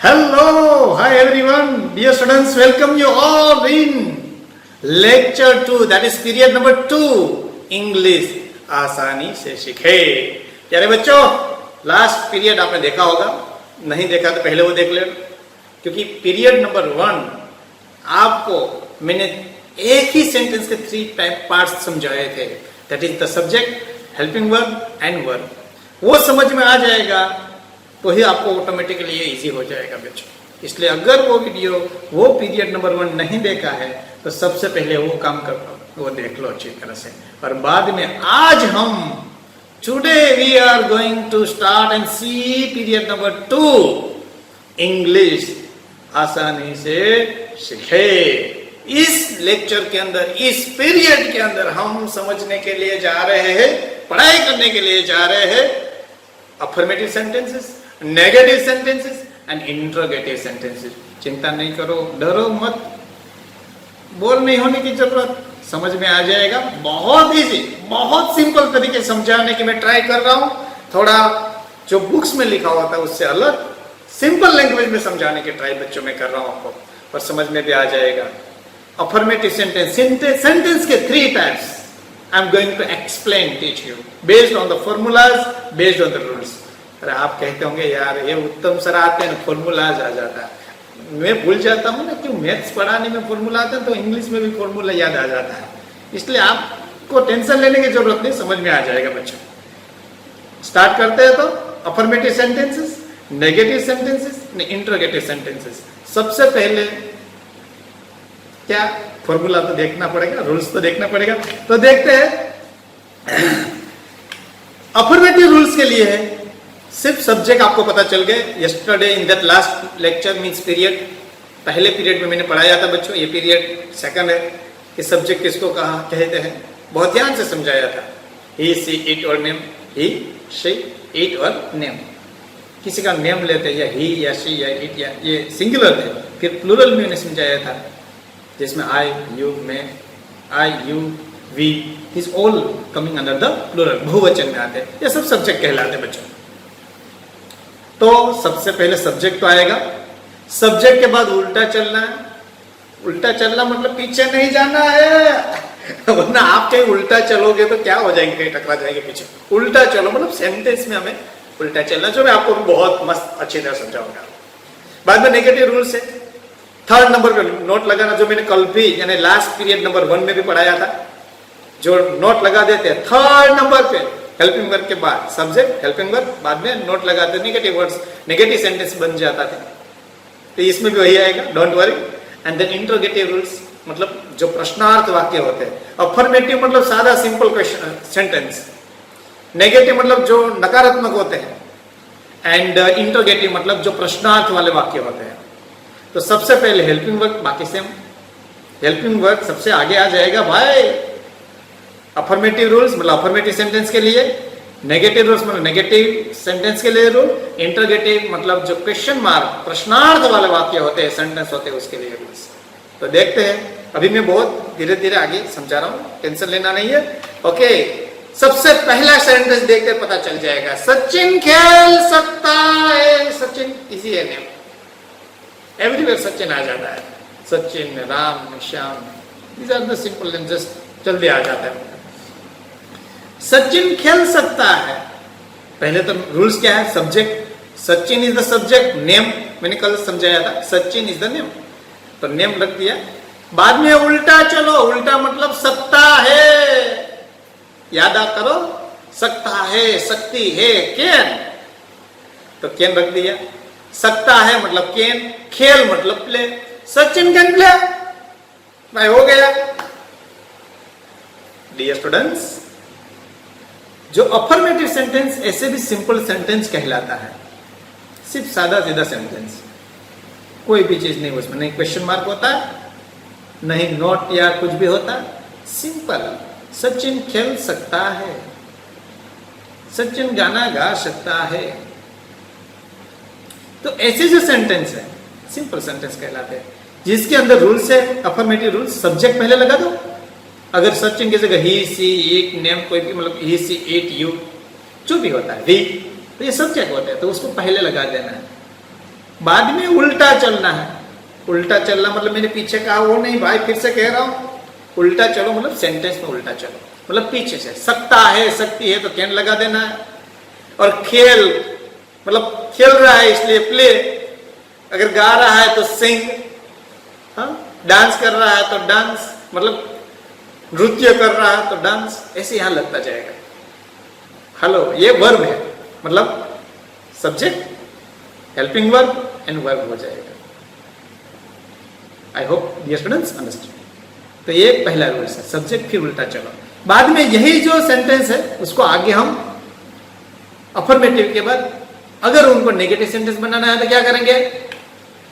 Hello, hi everyone, dear students, welcome you all in lecture 2, that is period number 2, English आसानी से सीखे। प्यारे बच्चों, लास्ट पीरियड आपने देखा होगा, नहीं देखा तो पहले वो देख लेना, क्योंकि पीरियड नंबर 1 आपको मैंने एक ही सेंटेंस के 3 पार्ट्स समझाए थे, that is the subject, helping verb and verb. वो समझ में आ जाएगा तो ही आपको ऑटोमेटिकली ये इजी हो जाएगा बच्चों। इसलिए अगर वो वीडियो, वो पीरियड नंबर 1 नहीं देखा है तो सबसे पहले वो काम कर लो, वो देख लो अच्छी तरह से। और बाद में आज हम today we are going to start and see period number 2, English आसानी से सीखे। इस लेक्चर के अंदर, इस पीरियड के अंदर हम समझने के लिए जा रहे हैं, पढ़ाई करने के लिए जा रहे हैं affirmative sentences, negative sentences and interrogative sentences. चिंता नहीं करो, डरो मत, बोर नहीं होने की जरूरत, समझ में आ जाएगा। बहुत इजी, बहुत सिंपल तरीके समझाने की मैं ट्राई कर रहा हूं। थोड़ा जो बुक्स में लिखा हुआ था उससे अलग सिंपल लैंग्वेज में समझाने की ट्राई बच्चों में कर रहा हूं आपको, और समझ में भी आ जाएगा। अफर्मेटिव सेंटेंस के 3 types I am going to explain, teach you based on the formulas, based on the rules. अरे आप कहते होंगे यार ये उत्तम सर आते हैं फॉर्मूलाज आ जाता है। मैं भूल जाता हूँ ना, क्यों मैथ्स पढ़ाने में फॉर्मूला आते हैं तो इंग्लिश में भी फॉर्मूला याद आ जाता है। इसलिए आपको टेंशन लेने की जरूरत नहीं, समझ में आ जाएगा बच्चों। स्टार्ट करते हैं तो affirmative sentences, negative sentences, interrogative sentences. सबसे पहले क्या, फॉर्मूला तो देखना पड़ेगा, रूल्स तो देखना पड़ेगा, तो देखते हैं। अफर्मेटिव रूल्स के लिए है, सिर्फ सब्जेक्ट आपको पता चल गए। Yesterday in that last lecture means period, पहले पीरियड में मैंने पढ़ाया था बच्चों, ये पीरियड सेकंड है कि सब्जेक्ट किसको कहा कहते हैं, बहुत ध्यान से समझाया था। ही, सी, इट और नेम, ही, शी, इट और नेम। किसी का नेम लेते हैं या ही या शी या इट, या ये सिंगुलर थे। फिर प्लूरल में मैंने समझाया था, जिसमें आई, यू, मैं, I, you, we, is all coming under the plural, बहुवचन में आते हैं। ये सब सब्जेक्ट कहलाते बच्चों। तो सबसे पहले सब्जेक्ट तो आएगा, सब्जेक्ट के बाद उल्टा चलना है। उल्टा चलना मतलब पीछे नहीं जाना है, वरना आप कहीं उल्टा चलोगे तो क्या हो जाएंगे, कहीं टकरा जाएंगे पीछे। उल्टा चलो मतलब सेंटेंस में हमें उल्टा चलना, जो मैं आपको बहुत मस्त अच्छी तरह समझाऊंगा। बाद में नेगेटिव रूल्स है, 3rd नंबर पे नोट लगाना, जो मैंने कल भी यानी लास्ट पीरियड नंबर 1 में भी पढ़ाया था। जो नोट लगा देते हैं 3rd नंबर पे, हेल्पिंग वर्ब के बाद सब्जेक्ट, हेल्पिंग वर्ब, बाद में नोट लगाते, नेगेटिव वर्ड्स, नेगेटिव सेंटेंस बन जाता था। तो इसमें भी वही आएगा, don't worry. And then interrogative rules, मतलब जो प्रश्नार्थ वाक्य होते हैं। अफर्मेटिव मतलब सादा सिंपल क्वेश्चन सेंटेंस, नेगेटिव मतलब जो नकारात्मक होते हैं, एंड इंट्रोगेटिव मतलब जो प्रश्नार्थ वाले वाक्य होते हैं। तो सबसे पहले हेल्पिंग वर्ब, बाकी सेम। हेल्पिंग वर्ब सबसे आगे आ जाएगा भाई। अफर्मेटिव रूल्स मतलब अफर्मेटिव सेंटेंस के लिए, नेगेटिव रूल्स मतलब नेगेटिव सेंटेंस के लिए रूल, इंटरोगेटिव मतलब जो क्वेश्चन मार्क प्रश्नार्थ वाले वाक्य होते हैं, सेंटेंस होते हैं, उसके लिए रूल्स। तो देखते हैं, अभी मैं बहुत धीरे धीरे आगे समझा रहा हूँ, टेंशन लेना नहीं है। ओके, सबसे पहला सेंटेंस देखकर पता चल जाएगा। सचिन खेल सकता है, सचिन इजी है नेम, एवरीवेयर सचिन आ जाता है। Sachin, Ram, Shyam, these are the simple name, just जल्दी आ जाता है। सचिन खेल सकता है, पहले तो रूल्स क्या है, subject, Sachin is the subject, name मैंने कल समझाया था, सचिन इज द नेम, तो नेम रख दिया। बाद में उल्टा चलो, उल्टा मतलब सकता है, याद करो, सकता है, सकती है, कैन, तो कैन रख दिया। सकता है मतलब कैन, खेल मतलब प्ले, सचिन कैन प्ले, भाई हो गया। डियर स्टूडेंट्स, जो अफर्मेटिव सेंटेंस ऐसे भी सिंपल सेंटेंस कहलाता है, सिर्फ सादा सीधा सेंटेंस, कोई भी चीज नहीं उसमें, नहीं क्वेश्चन मार्क होता, नहीं नोट या कुछ भी होता, सिंपल। सचिन खेल सकता है, सचिन गाना गा सकता है। तो ऐसे जो सेंटेंस है सिंपल सेंटेंस कहलाते हैं, जिसके अंदर रूल्स है, अफर्मेटिव रूल्स। सब्जेक्ट पहले लगा दो, अगर सचिन की जगह ही, सी, इट, नेम कोई भी, मतलब ही, सी, इट, यू जो भी होता है, वी, तो ये सब्जेक्ट होते हैं, तो उसको पहले लगा देना है। बाद में उल्टा चलना है। उल्टा चलना मतलब मेरे पीछे कहा वो नहीं भाई, फिर से कह रहा हूं, उल्टा चलो मतलब सेंटेंस में उल्टा चलो, मतलब पीछे से। सकता है, सकती है तो कैन लगा देना है। और खेल मतलब खेल रहा है इसलिए प्ले, अगर गा रहा है तो सिंग, हाँ, डांस कर रहा है तो डांस, मतलब नृत्य कर रहा है तो डांस, ऐसे यहां लगता जाएगा। हेलो, ये वर्ब है, मतलब subject, helping verb and verb हो जाएगा। I hope dear students understand. तो ये पहला रूल है, सब्जेक्ट फिर उल्टा चलो। बाद में यही जो सेंटेंस है उसको आगे हम अफर्मेटिव के बाद अगर उनको नेगेटिव सेंटेंस बनाना है तो क्या करेंगे,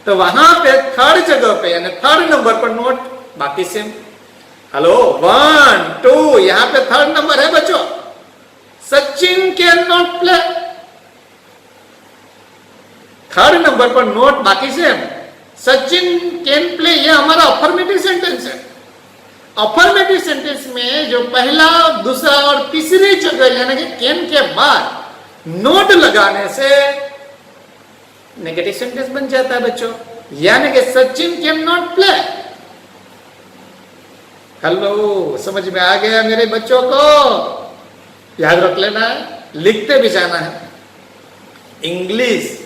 तो वहां पे थर्ड जगह पे यानी थर्ड नंबर पर नोट, बाकी सेम। हेलो, 1 2, यहां पे थर्ड नंबर है बच्चों, Sachin can not play. Third number पर नोट, बाकी सेम। सचिन कैन प्ले, ये हमारा अफर्मेटिव सेंटेंस है। अफर्मेटिव सेंटेंस में जो पहला, दूसरा और तीसरी जगह यानी कि कैन के बाद नोट लगाने से नेगेटिव सेंटेंस बन जाता है बच्चों, यानी कि Sachin can not play. Hello, समझ में आ गया मेरे बच्चों को? याद रख लेना है, लिखते भी जाना है। इंग्लिश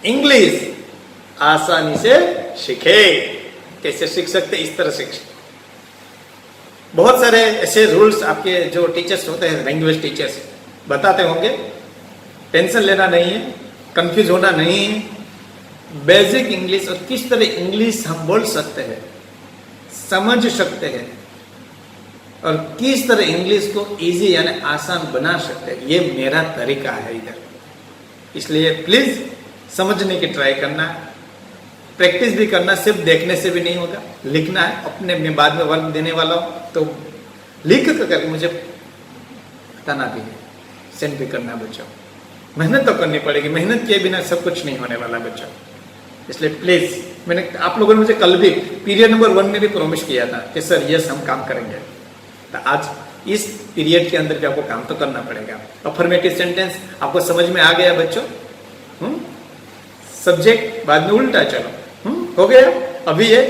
इंग्लिश आसानी से सीखे। कैसे सीख सकते? इस तरह सीख। बहुत सारे ऐसे रूल्स आपके जो टीचर्स होते हैं, लैंग्वेज टीचर्स बताते होंगे, टेंशन लेना नहीं है, कंफ्यूज होना नहीं है। बेसिक इंग्लिश और किस तरह इंग्लिश हम बोल सकते हैं, समझ सकते हैं, और किस तरह इंग्लिश को इजी यानी आसान बना सकते हैं, ये मेरा तरीका है इधर। इसलिए प्लीज समझने की ट्राई करना, प्रैक्टिस भी करना, सिर्फ देखने से भी नहीं होगा, लिखना है। अपने में बाद में वर्क देने वाला हूं तो लिख कर मुझे बताना भी है, सेंड भी करना है बच्चों। मेहनत तो करनी पड़ेगी, मेहनत किए बिना सब कुछ नहीं होने वाला बच्चों। इसलिए प्लीज, मैंने आप लोगों ने मुझे कल भी पीरियड नंबर 1 में भी प्रॉमिस किया था कि सर यस हम काम करेंगे, तो आज इस पीरियड के अंदर भी आपको काम तो करना पड़ेगा। अफर्मेटिव सेंटेंस आपको समझ में आ गया बच्चों? सब्जेक्ट बाद में उल्टा चलो, हो गया। अभी ये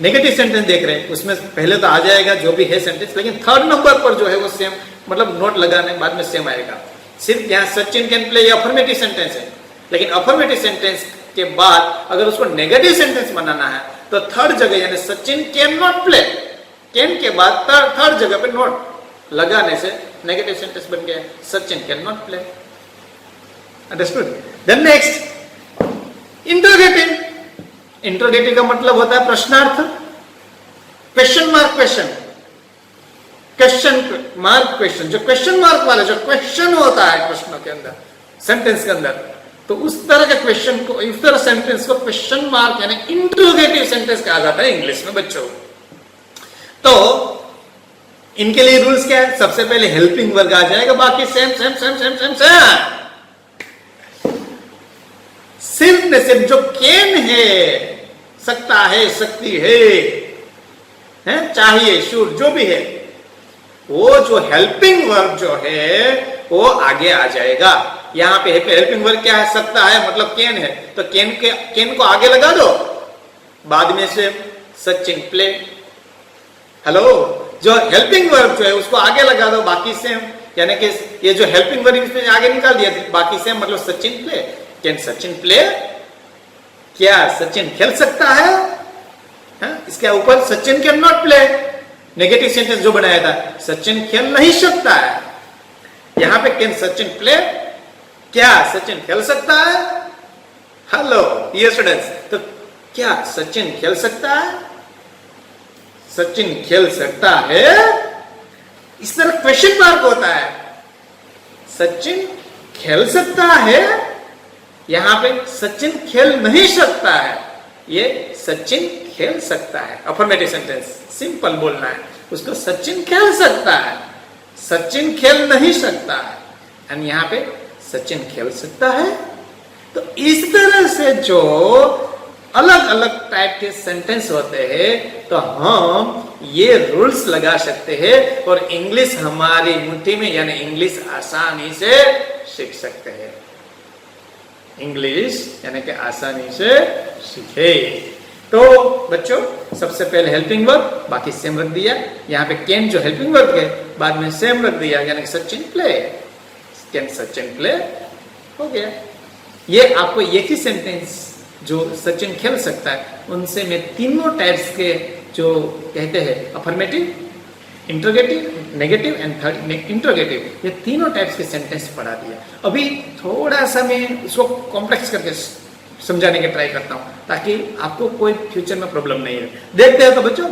नेगेटिव सेंटेंस देख रहे हैं, उसमें पहले तो आ जाएगा जो भी है सेंटेंस, लेकिन थर्ड नंबर पर जो है वो सेम, मतलब नोट लगाने बाद में सेम आएगा। सिर्फ यहाँ सचिन कैन प्ले ये अफर्मेटिव सेंटेंस है, लेकिन अफर्मेटिव सेंटेंस के बाद अगर उसको नेगेटिव सेंटेंस बनाना है तो थर्ड जगह यानी Sachin can not play, can के बाद थर्ड जगह पे नॉट लगाने से नेगेटिव सेंटेंस बन गया, Sachin can not play. Understood? Then next, interrogative. Interrogative का मतलब होता है प्रश्नार्थ, question mark question, question mark question. जो क्वेश्चन मार्क वाला जो क्वेश्चन होता है प्रश्नों के अंदर, सेंटेंस के अंदर, तो उस तरह के क्वेश्चन को, इस तरह सेंटेंस को क्वेश्चन मार्क यानी इंट्रोगेटिव सेंटेंस कहा जाता है इंग्लिश में बच्चों। तो इनके लिए रूल्स क्या है? सबसे पहले हेल्पिंग वर्ग आ जाएगा, बाकी same same same same same same. सिर्फ ने सिर्फ जो कैन है, सकता है, सकती है, चाहिए, शुड, जो भी है, वो जो हेल्पिंग वर्ब जो है वो आगे आ जाएगा। यहां पे हेल्पिंग वर्ब क्या है? सकता है मतलब कैन है, तो कैन को आगे लगा दो, बाद में से सचिन प्ले। हेलो, जो हेल्पिंग वर्ब जो है उसको आगे लगा दो, बाकी सेम, यानी कि ये जो हेल्पिंग वर्ब इसमें आगे निकाल दिया, बाकी सेम, मतलब Sachin play. Can Sachin play? क्या सचिन खेल सकता है? इसके ऊपर Sachin can not play, negative sentence जो बनाया था, सचिन खेल नहीं सकता है। यहां पे कैन सचिन प्ले? क्या सचिन खेल सकता है? हेलो डियर स्टूडेंट्स, तो क्या सचिन खेल सकता है? सचिन खेल सकता है, इस तरह क्वेश्चन मार्क होता है। सचिन खेल सकता है, यहां पे सचिन खेल नहीं सकता है, ये सचिन खेल सकता है। अफर्मेटिव सेंटेंस सिंपल बोलना है उसको, सचिन खेल सकता है, सचिन खेल नहीं सकता है, एंड यहां पे सचिन खेल सकता है। तो इस तरह से जो अलग अलग टाइप के सेंटेंस होते हैं, तो हम ये रूल्स लगा सकते हैं और इंग्लिश हमारी मुट्ठी में, यानी इंग्लिश आसानी से सीख सकते हैं। इंग्लिश यानी कि आसानी से सीखे। तो बच्चों सबसे पहले हेल्पिंग वर्ब, बाकी सेम रख दिया। यहाँ पे कैन जो हेल्पिंग वर्ब है, बाद में सेम रख दिया, यानी कि Sachin play, can Sachin play, हो गया। ये आपको एक ही सेंटेंस जो सचिन खेल सकता है, उनसे मैं तीनों टाइप्स के जो कहते हैं affirmative, interrogative, negative and third interrogative, ये तीनों टाइप्स के सेंटेंस पढ़ा दिया। अभी थोड़ा सा मैं इसको कॉम्प्लेक्स करके समझाने की ट्राई करता हूं, ताकि आपको कोई फ्यूचर में प्रॉब्लम नहीं है। देखते हैं तो बच्चों,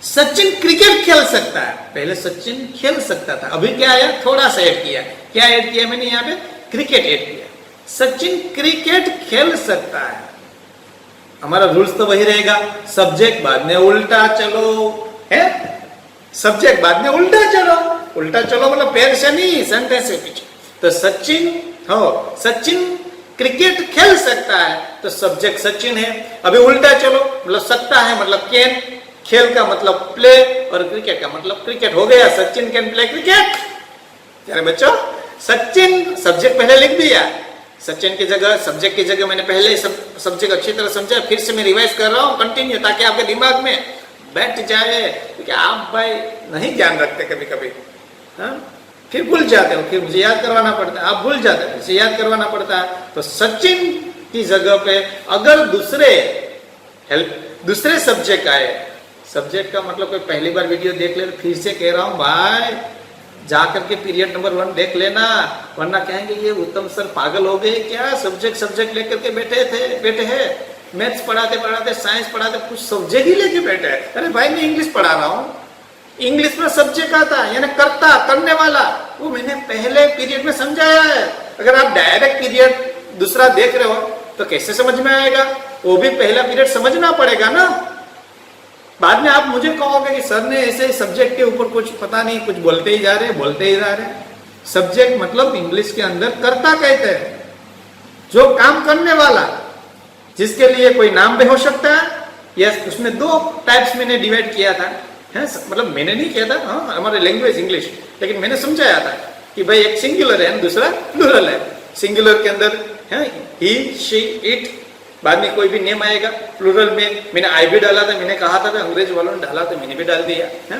सचिन क्रिकेट खेल सकता है, पहले सचिन खेल सकता था, अभी क्या आया, थोड़ा सा ऐड किया। क्या ऐड किया मैंने यहाँ पे, क्रिकेट ऐड किया। सचिन क्रिकेट खेल सकता है, हमारा रूल्स तो वही रहेगा, सब्जेक्ट बाद में उल्टा चलो, है सब्जेक्ट बाद में उल्टा चलो, उल्टा चलो मतलब पैर से नहीं, सेंटेंस से पीछे। तो सचिन हो, सचिन क्रिकेट खेल सकता है, तो सब्जेक्ट सचिन है। अभी उल्टा चलो, मतलब सकता है मतलब कैन, खेल का मतलब प्ले, और क्रिकेट का मतलब क्रिकेट, हो गया सचिन कैन प्ले क्रिकेट। यानी बच्चों सचिन सब्जेक्ट पहले लिख दिया, सचिन की जगह सब्जेक्ट की जगह मैंने पहले सब्जेक्ट अच्छी तरह समझा, फिर से मैं रिवाइज कर रहा हूं कंटिन्यू, ताकि आपके दिमाग में बैठ जाए। क्योंकि आप भाई नहीं ध्यान रखते कभी कभी, फिर भूल जाते हो, फिर मुझे याद करवाना पड़ता है, आप भूल जाते हो, मुझे याद करवाना पड़ता है। तो सचिन की जगह पे अगर दूसरे सब्जेक्ट आए, सब्जेक्ट का मतलब कोई पहली बार वीडियो देख ले, फिर से कह रहा हूं भाई, जाकर के पीरियड नंबर 1 देख लेना, वरना कहेंगे ये उत्तम सर पागल हो गए क्या, सब्जेक्ट लेकर के बैठे हैं, मैथ्स पढ़ाते पढ़ाते, साइंस पढ़ाते, कुछ सब्जेक्ट ही लेके बैठे हैं। अरे भाई मैं इंग्लिश पढ़ा रहा हूँ, इंग्लिश में सब्जेक्ट आता है यानी करता, करने वाला, वो मैंने पहले पीरियड में समझाया है। अगर आप डायरेक्ट पीरियड दूसरा देख रहे हो तो कैसे समझ में आएगा, वो भी पहला पीरियड समझना पड़ेगा ना। बाद में आप मुझे कहोगे कि सर ने ऐसे सब्जेक्ट के ऊपर कुछ पता नहीं, कुछ बोलते ही जा रहे। सब्जेक्ट मतलब इंग्लिश के अंदर कर्ता कहते हैं, जो काम करने वाला, जिसके लिए कोई नाम भी हो सकता है, या उसमें 2 टाइप्स मैंने डिवाइड किया था, है मतलब मैंने नहीं किया था, हाँ हमारे लैंग्वेज इंग्लिश, लेकिन मैंने समझाया था कि भाई एक सिंगुलर है, दूसरा प्लूरल है। सिंगुलर के अंदर है ही, शी, इट, बाद में कोई भी नेम आएगा। प्लूरल में मैंने आई भी डाला था, मैंने कहा था अंग्रेज वालों ने डाला तो मैंने भी डाल दिया है,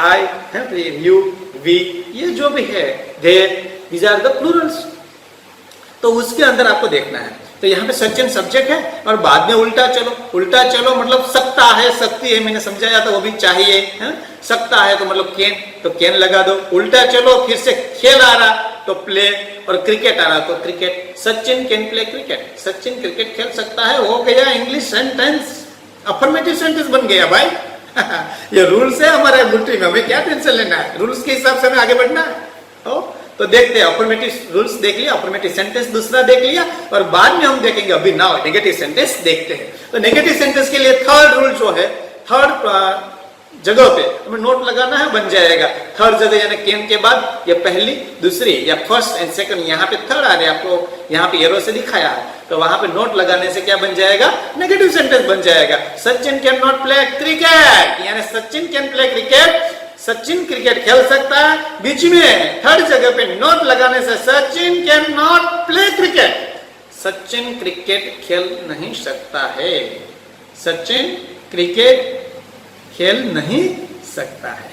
आई है, यू, वी, ये जो भी है, there, these are the plurals. तो उसके अंदर आपको देखना है। तो यहाँ पे सचिन सब्जेक्ट है, और बाद में उल्टा चलो मतलब सकता है, सकती है, मैंने समझाया था, वो भी चाहिए है? सकता है तो मतलब कैन, तो कैन लगा दो। उल्टा चलो, फिर से खेल आ रहा तो प्ले, और क्रिकेट आ रहा तो cricket. Sachin can play cricket, Sachin cricket खेल सकता है, हो गया इंग्लिश सेंटेंस, अफर्मेटिव सेंटेंस बन गया भाई। ये रूल्स है हमारे बुट्टी में, हमें क्या टेंशन लेना है, रूल्स के हिसाब से हमें आगे बढ़ना है। तो देखते हैं, अफर्मेटिव रूल्स देख लिया, अफर्मेटिव सेंटेंस दूसरा देख लिया, और बाद में हम देखेंगे, अभी नाउ नेगेटिव सेंटेंस देखते हैं। तो नेगेटिव सेंटेंस के लिए थर्ड रूल जो है, थर्ड जगह पे हमें नोट लगाना है, बन जाएगा। थर्ड जगह यानी कैन के बाद या पहली, दूसरी, या फर्स्ट एंड सेकंड, यहाँ पे थर्ड आ रहे, आपको यहाँ पे एरो से दिखाया है, तो वहां पे नोट लगाने से क्या बन जाएगा, नेगेटिव सेंटेंस बन जाएगा। Sachin can not play cricket, यानी Sachin can play cricket, Sachin cricket खेल सकता है, बीच में थर्ड जगह पे नोट लगाने से Sachin can not play cricket, Sachin cricket खेल नहीं सकता है, सचिन क्रिकेट खेल नहीं सकता है।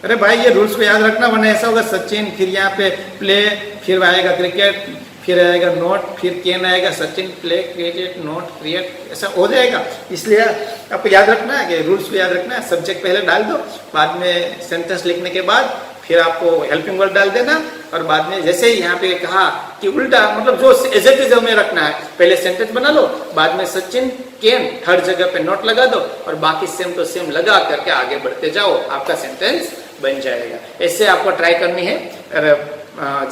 अरे भाई ये रूल्स को याद रखना, वरना ऐसा होगा सचिन, फिर यहाँ पे प्ले, फिर आएगा क्रिकेट, फिर आएगा नोट, फिर कैन आएगा, Sachin play cricket note cricket, ऐसा हो जाएगा। इसलिए आपको याद रखना है कि रूल्स को याद रखना है। सब्जेक्ट पहले डाल दो, बाद में सेंटेंस लिखने के बाद फिर आपको हेल्पिंग वर्ड डाल देना, और बाद में जैसे ही यहाँ पे कहा कि उल्टा मतलब जो एज इट इज हमें रखना है, पहले सेंटेंस बना लो, बाद में सचिन कैन थर्ड जगह पे नोट लगा दो, और बाकी सेम टू सेम लगा करके आगे बढ़ते जाओ, आपका सेंटेंस बन जाएगा। ऐसे आपको ट्राई करनी है,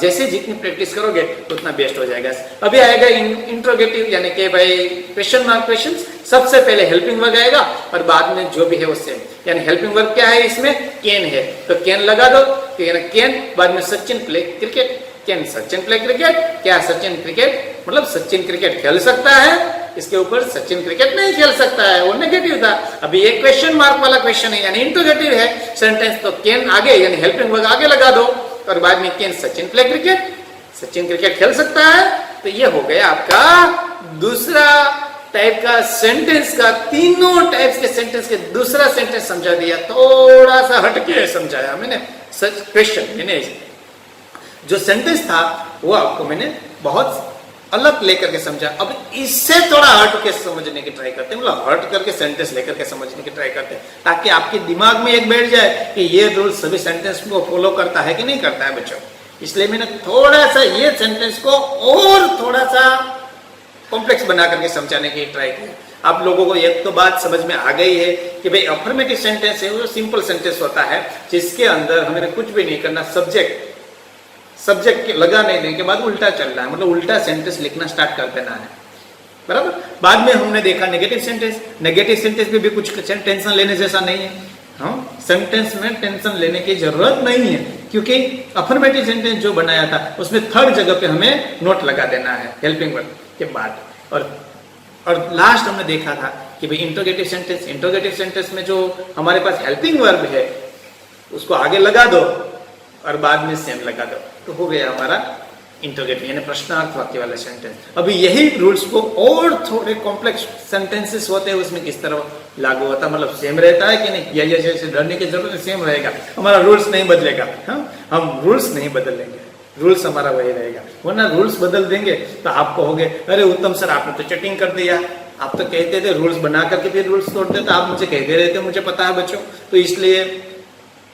जैसे जितनी प्रैक्टिस करोगे उतना बेस्ट हो जाएगा। अभी आएगा इंट्रोगेटिव, यानी कि भाई क्वेश्चन मार्क क्वेश्चन। सबसे पहले हेल्पिंग वर्ब आएगा, और बाद में जो भी है वो सेम। यानी हेल्पिंग वर्ब क्या है इसमें, कैन है, तो कैन लगा दो, कैन, बाद में Sachin play cricket, can Sachin play cricket, क्या सचिन क्रिकेट मतलब सचिन क्रिकेट खेल सकता है, इसके ऊपर सचिन क्रिकेट नहीं खेल सकता है, वो नेगेटिव था। अभी एक क्वेश्चन मार्क वाला क्वेश्चन है, यानी इंट्रोगेटिव है सेंटेंस, तो कैन आगे यानी हेल्पिंग वर्ब आगे लगा दो, और बाद में can Sachin play cricket, Sachin cricket खेल सकता है, तो ये हो गया आपका दूसरा टाइप का सेंटेंस का, तीनों टाइप्स के सेंटेंस के दूसरा सेंटेंस समझा दिया, थोड़ा सा हटके समझाया मैंने सच क्वेश्चन। मैंने जो सेंटेंस था वो आपको मैंने बहुत अलग लेकर के समझा। अब इससे थोड़ा हट के समझने की ट्राई करते हैं, मतलब हट करके सेंटेंस लेकर के समझने की ट्राई करते हैं, ताकि आपके दिमाग में एक बैठ जाए कि ये रूल सभी सेंटेंस को फॉलो करता है कि नहीं करता है बच्चों। इसलिए मैंने थोड़ा सा ये सेंटेंस को और थोड़ा सा कॉम्प्लेक्स बना करके समझाने की ट्राई की। आप लोगों को एक तो बात समझ में आ गई है कि भाई अफर्मेटिव सेंटेंस है वो सिंपल सेंटेंस होता है जिसके अंदर हमें कुछ भी नहीं करना, सब्जेक्ट लगा नहीं देने के बाद उल्टा चल रहा है, मतलब उल्टा सेंटेंस लिखना स्टार्ट कर देना है, बराबर। बाद में हमने देखा नेगेटिव सेंटेंस, नेगेटिव सेंटेंस में भी कुछ टेंशन लेने जैसा नहीं है। हाँ, सेंटेंस में टेंशन लेने की जरूरत नहीं है, क्योंकि अफर्मेटिव सेंटेंस जो बनाया था उसमें थर्ड जगह पे हमें नोट लगा देना है हेल्पिंग वर्ब के बाद। और लास्ट हमने देखा था कि भाई इंट्रोगेटिव सेंटेंस में जो हमारे पास हेल्पिंग वर्ब है उसको आगे लगा दो और बाद में सेम लगा दो, तो हो गया हमारा इंट्रोगेटिव यानी प्रश्नार्थ वाक्य वाला सेंटेंस। अभी यही रूल्स को और थोड़े कॉम्प्लेक्स सेंटेंसेस होते हैं उसमें किस तरह लागू होता है, मतलब सेम रहता है कि नहीं, या जैसे डरने की जरूरत नहीं, सेम रहेगा, हमारा रूल्स नहीं बदलेगा। हाँ, हम रूल्स नहीं बदलेंगे, रूल्स हमारा वही रहेगा। वरना रूल्स बदल देंगे तो आपको होगे अरे उत्तम सर आपने तो चीटिंग कर दिया, आप तो कहते थे रूल्स बना करके फिर रूल्स तोड़ते, तो आप मुझे कहते रहते मुझे पता है बच्चों, तो इसलिए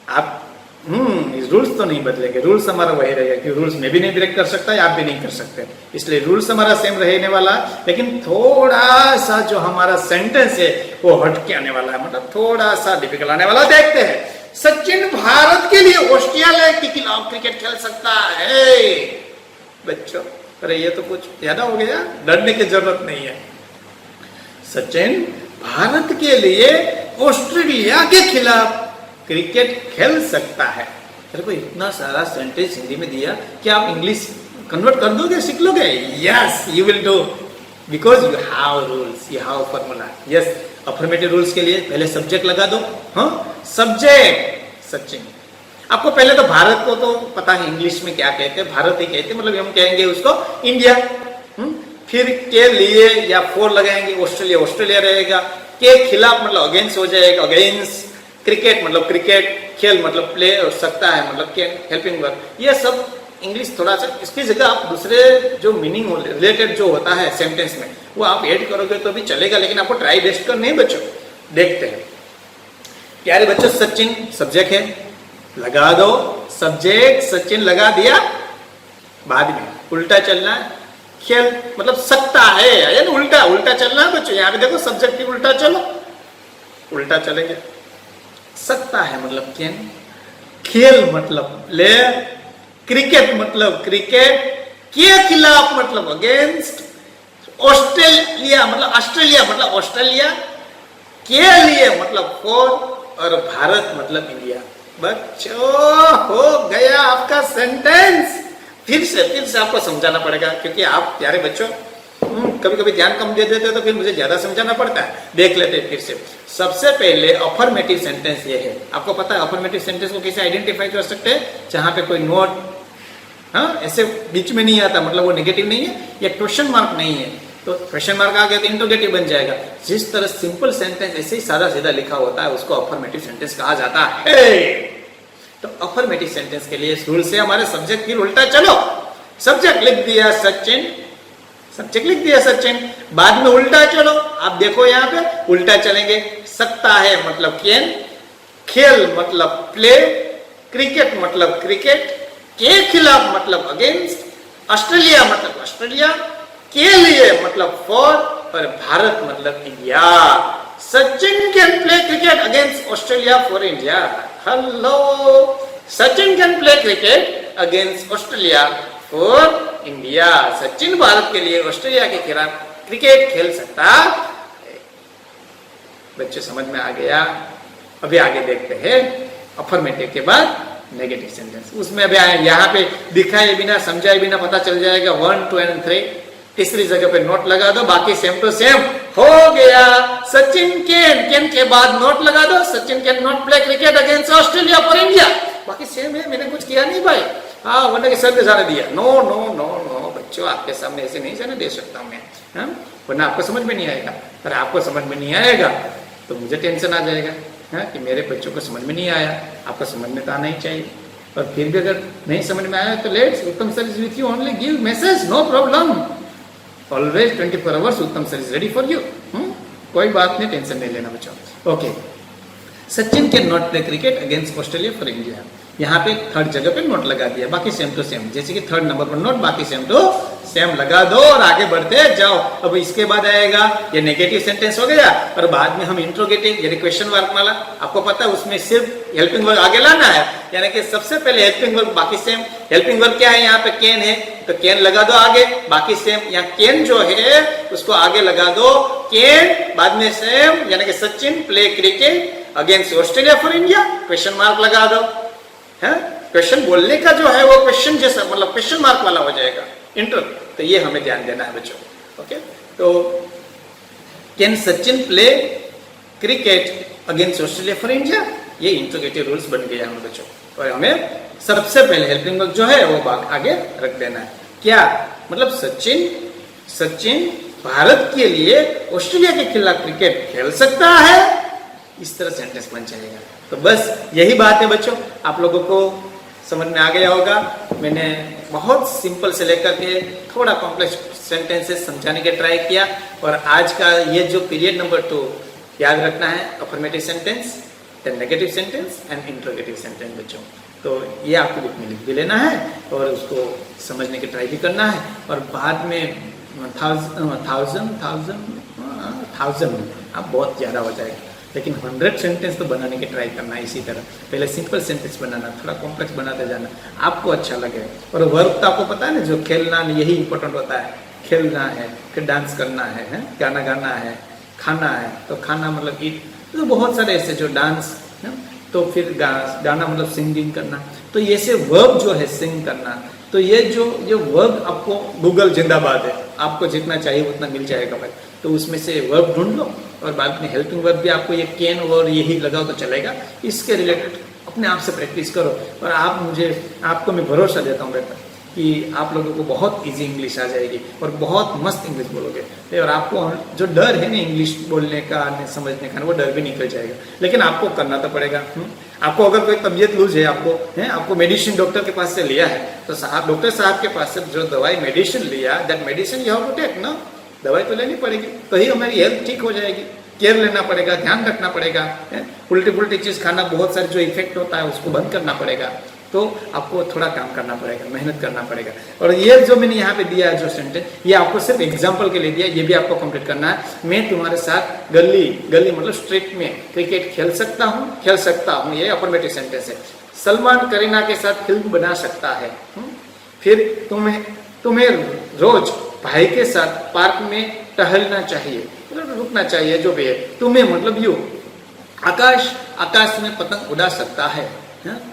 आप रूल्स तो नहीं बदलेंगे, रूल्स हमारा वही रहेगा, क्योंकि रूल्स मैं भी नहीं ब्रेक कर सकता, आप भी नहीं कर सकते, इसलिए रूल्स हमारा सेम रहने वाला। लेकिन थोड़ा सा जो हमारा सेंटेंस है वो हटके आने वाला है, मतलब थोड़ा सा डिफिकल्ट आने वाला। देखते हैं, सचिन भारत के लिए ऑस्ट्रेलिया के खिलाफ क्रिकेट खेल सकता है बच्चों। अरे ये तो कुछ ज्यादा हो गया, डरने की जरूरत नहीं है। सचिन भारत के लिए ऑस्ट्रेलिया के खिलाफ क्रिकेट खेल सकता है। अरे भाई इतना सारा सेंटेंस हिंदी में दिया, क्या आप इंग्लिश कन्वर्ट कर दोगे, सीख लोगे? Yes you will do, because you have rules, you have formula. Yes, affirmative rules के लिए पहले सब्जेक्ट लगा दो। हाँ, सब्जेक्ट सचिन। आपको पहले तो भारत को तो पता है इंग्लिश में क्या कहते हैं, भारत ही कहते हैं, मतलब हम कहेंगे उसको इंडिया। फिर के लिए या फॉर लगाएंगे, ऑस्ट्रेलिया रहेगा, के खिलाफ मतलब अगेंस्ट हो जाएगा, अगेंस्ट। क्रिकेट मतलब क्रिकेट, खेल मतलब प्ले हो सकता है, मतलब के हेल्पिंग वर्ब। ये सब इंग्लिश थोड़ा सा, इसकी जगह आप दूसरे जो मीनिंग रिलेटेड जो होता है सेंटेंस में वो आप ऐड करोगे तो भी चलेगा, लेकिन आपको ट्राई बेस्ट करना है बच्चों। देखते हैं प्यारे बच्चों, सचिन सब्जेक्ट है, लगा दो सब्जेक्ट, सचिन लगा दिया, बाद में उल्टा चलना है, खेल मतलब सकता है, यानी उल्टा चलना है बच्चों। यहाँ पे देखो सब्जेक्ट की उल्टा चलो, उल्टा चलेंगे। सकता है मतलब कैन, खेल मतलब प्ले, क्रिकेट मतलब क्रिकेट, के खिलाफ मतलब अगेंस्ट, ऑस्ट्रेलिया मतलब ऑस्ट्रेलिया, के लिए मतलब फॉर, और भारत मतलब इंडिया। बच्चों हो गया आपका सेंटेंस। फिर से आपको समझाना पड़ेगा, क्योंकि आप प्यारे बच्चों कभी कभी ध्यान कम दे देते हो तो फिर मुझे ज्यादा समझाना पड़ता है। देख लेते हैं फिर से। सबसे पहले अफर्मेटिव सेंटेंस ये है, आपको पता है अफर्मेटिव सेंटेंस को कैसे आइडेंटिफाई कर सकते हैं, जहां पे कोई नोट ऐसे बीच में नहीं आता, मतलब वो नेगेटिव नहीं है या क्वेश्चन मार्क नहीं है, तो क्वेश्चन मार्क आ गया तो इंट्रोगेटिव बन जाएगा। जिस तरह सिंपल सेंटेंस ऐसे ही सादा सीधा लिखा होता है उसको अफर्मेटिव सेंटेंस कहा जाता है। तो अफर्मेटिव सेंटेंस के लिए रूल से हमारे सब्जेक्ट फिर उल्टा चलो, सब्जेक्ट लिख दिया सचिन, सब्जेक्ट लिख दिया सचिन, बाद में उल्टा चलो। आप देखो यहाँ पे उल्टा चलेंगे, सकता है मतलब कैन, खेल मतलब प्ले, क्रिकेट मतलब क्रिकेट, के खिलाफ मतलब अगेंस्ट, ऑस्ट्रेलिया मतलब ऑस्ट्रेलिया, के लिए मतलब फॉर, और भारत मतलब India. Sachin can play cricket against Australia for India. Hello, Sachin can play cricket against Australia for India. Sachin Bharat के लिए ऑस्ट्रेलिया के खिलाफ क्रिकेट खेल सकता। बच्चे समझ में आ गया? अभी आगे देखते हैं अफर्मेटिव के बाद नेगेटिव सेंटेंस। उसमें अभी यहाँ पे दिखाए बिना समझाए बिना पता चल जाएगा 1, 2 और 3। तीसरी जगह पे नोट लगा दो, बाकी सेम टू सेम हो गया। सचिन कैन के बाद नोट लगा दो, Sachin can not play cricket against Australia for India. बाकी सेम है, मैंने कुछ किया नहीं भाई। हाँ, वरना के सर ने सारे दिया। नो नो नो नो बच्चे। बच्चों आपके सामने ऐसे नहीं जाने दे सकता हूँ मैं, हाँ? वरना आपको समझ में नहीं आएगा। पर आपको समझ में नहीं आएगा तो मुझे टेंशन आ जाएगा, हाँ? कि मेरे बच्चों को समझ में नहीं आया, आपको समझ में तो आना ही चाहिए। और फिर भी अगर नहीं समझ में आया तो let's Uttam sir is with you, only give message, no problem, always 24 hours Uttam sir is ready for you. कोई बात नहीं, टेंशन नहीं लेना बच्चों। Okay, Sachin can not play cricket against Australia for India. यहाँ पे थर्ड जगह पे नोट लगा दिया, बाकी सेम टू सेम, जैसे कि थर्ड नंबर पर नोट, बाकी सेम टू सेम लगा दो और आगे बढ़ते जाओ। अब इसके बाद आएगा ये नेगेटिव सेंटेंस हो गया, और बाद में हम इंट्रोगेटिव यानी क्वेश्चन मार्क वाला, आपको पता है उसमें सिर्फ हेल्पिंग वर्ब आगे लाना है, यानी कि सबसे पहले हेल्पिंग वर्ब, बाकी सेम। हेल्पिंग वर्ब क्या है, यहाँ पे कैन है तो कैन लगा दो आगे, बाकी सेम। यहाँ कैन जो है उसको आगे लगा दो, कैन बाद में सेम, यानी कि Sachin play cricket against Australia for India, question mark लगा दो। क्वेश्चन बोलने का जो है वो क्वेश्चन जैसा, मतलब क्वेश्चन मार्क वाला हो जाएगा इंटर, तो ये हमें ध्यान देना है बच्चों। ओके, तो can Sachin play cricket against Australia for India, ये इंट्रोगेटिव रूल्स बन गया हम बच्चों, और हमें सबसे पहले हेल्पिंग वर्ब जो है वो आगे रख देना है। क्या मतलब, सचिन भारत के लिए ऑस्ट्रेलिया के खिलाफ क्रिकेट खेल सकता है, इस तरह सेंटेंस बन जाएगा। तो बस यही बात है बच्चों, आप लोगों को समझ में आ गया होगा। मैंने बहुत सिंपल से लेकर के थोड़ा कॉम्प्लेक्स सेंटेंसेस समझाने के ट्राई किया, और आज का ये जो पीरियड नंबर 2 याद रखना है, affirmative sentence, then negative sentence and interrogative sentence बच्चों। तो ये आपको बुक में लिख भी लेना है और उसको समझने की ट्राई भी करना है, और बाद में थाउजेंड अब बहुत ज़्यादा हो जाएगा, लेकिन 100 सेंटेंस तो बनाने की ट्राई करना है। इसी तरह पहले सिंपल सेंटेंस बनाना, थोड़ा कॉम्प्लेक्स बनाते जाना, आपको अच्छा लगे। और वर्ब तो आपको पता है ना, जो खेलना यही इंपॉर्टेंट होता है, खेलना है, फिर डांस करना है, गाना गाना है, खाना है, तो खाना मतलब ईट, तो बहुत सारे ऐसे जो डांस, तो फिर गाना मतलब सिंगिंग करना, तो ये से वर्ब जो है सिंग करना, तो ये जो वर्ब आपको गूगल जिंदाबाद है, आपको जितना चाहिए उतना मिल जाएगा भाई। तो उसमें से वर्ब ढूंढ लो, और बाद में हेल्पिंग वर्ब भी आपको ये कैन और यही लगाओ तो चलेगा। इसके रिलेटेड अपने आप से प्रैक्टिस करो, और आपको मैं भरोसा देता हूँ बेटा कि आप लोगों को बहुत इजी इंग्लिश आ जाएगी और बहुत मस्त इंग्लिश बोलोगे, और आपको जो डर है ना इंग्लिश बोलने का, समझने का, वो डर भी निकल जाएगा। लेकिन आपको करना तो पड़ेगा। आपको अगर कोई तबीयत लूज है, आपको मेडिसिन डॉक्टर के पास से लिया है, तो डॉक्टर साहब के पास से जो दवाई मेडिसिन लिया, that medicine you have to take ना, दवाई तो लेनी पड़ेगी, तो ही हमारी हेल्थ ठीक हो जाएगी। केयर लेना पड़ेगा, ध्यान रखना पड़ेगा, उल्टी चीज खाना, बहुत सारे जो इफेक्ट होता है उसको बंद करना पड़ेगा। तो आपको थोड़ा काम करना पड़ेगा, मेहनत करना पड़ेगा। और ये जो मैंने यहाँ पे दिया है जो सेंटेंस, ये आपको सिर्फ एग्जांपल के लिए दिया, ये भी आपको कंप्लीट करना है। मैं तुम्हारे साथ गली मतलब स्ट्रीट में क्रिकेट खेल सकता हूँ, ये अफर्मेटिव सेंटेंस है। सलमान करीना के साथ फिल्म बना सकता है। फिर तुम्हें रोज भाई के साथ पार्क में टहलना चाहिए, मतलब रुकना चाहिए, जो भी है। तुम्हें मतलब यू आकाश में पतंग उड़ा सकता है।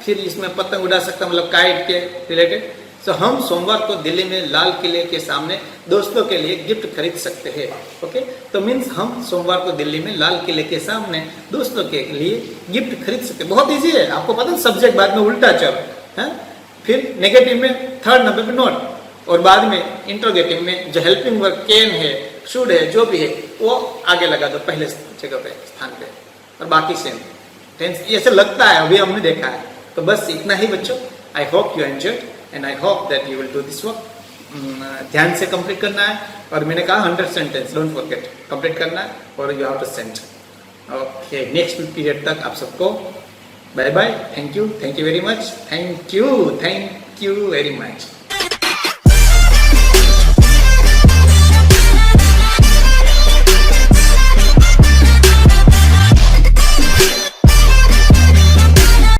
फिर इसमें पतंग उड़ा सकता मतलब काइट के रिलेटेड। तो हम सोमवार को दिल्ली में लाल किले के सामने दोस्तों के लिए गिफ्ट खरीद सकते हैं। ओके, तो मीन्स हम सोमवार को दिल्ली में लाल किले के सामने दोस्तों के लिए गिफ्ट खरीद सकते हैं। बहुत इजी है, आपको पता है, सब्जेक्ट बाद में उल्टा चल, फिर नेगेटिव में थर्ड नंबर पे नोट, और बाद में इंट्रोगेटिव में जो हेल्पिंग वर्ब कैन है, शुड है, जो भी है वो आगे लगा दो पहले जगह पे, स्थान पे, और बाकी सेम टेंस। ऐसे लगता है, अभी हमने देखा है। तो बस इतना ही बच्चों। I hope you enjoyed and I hope that you will do this work. ध्यान से कंप्लीट करना है, और मैंने कहा 100 सेंटेंस डोंट फॉरगेट कंप्लीट करना है, और you have to send. Okay, next period तक आप सबको bye bye, thank you very much, thank you very much.